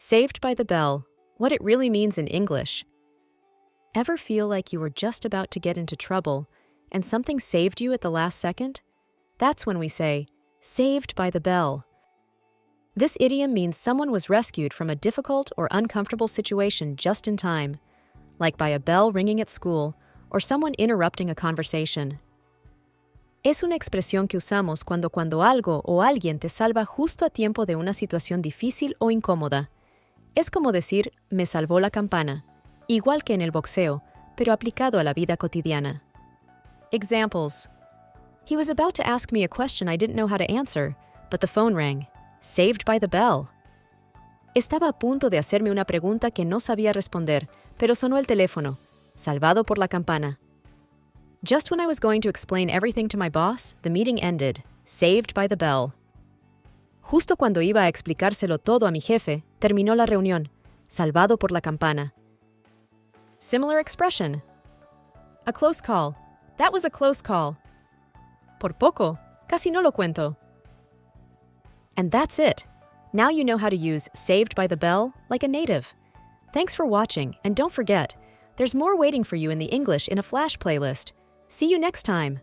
Saved by the bell. What it really means in English. Ever feel like you were just about to get into trouble and something saved you at the last second? That's when we say, saved by the bell. This idiom means someone was rescued from a difficult or uncomfortable situation just in time, like by a bell ringing at school or someone interrupting a conversation. Es una expresión que usamos cuando algo o alguien te salva justo a tiempo de una situación difícil o incómoda. Es como decir, me salvó la campana, igual que en el boxeo, pero aplicado a la vida cotidiana. Examples. He was about to ask me a question I didn't know how to answer, but the phone rang. Saved by the bell. Estaba a punto de hacerme una pregunta que no sabía responder, pero sonó el teléfono. Salvado por la campana. Just when I was going to explain everything to my boss, the meeting ended. Saved by the bell. Justo cuando iba a explicárselo todo a mi jefe, terminó la reunión. Salvado por la campana. Similar expression. A close call. That was a close call. Por poco. Casi no lo cuento. And that's it. Now you know how to use saved by the bell like a native. Thanks for watching, and don't forget, there's more waiting for you in the English in a Flash playlist. See you next time.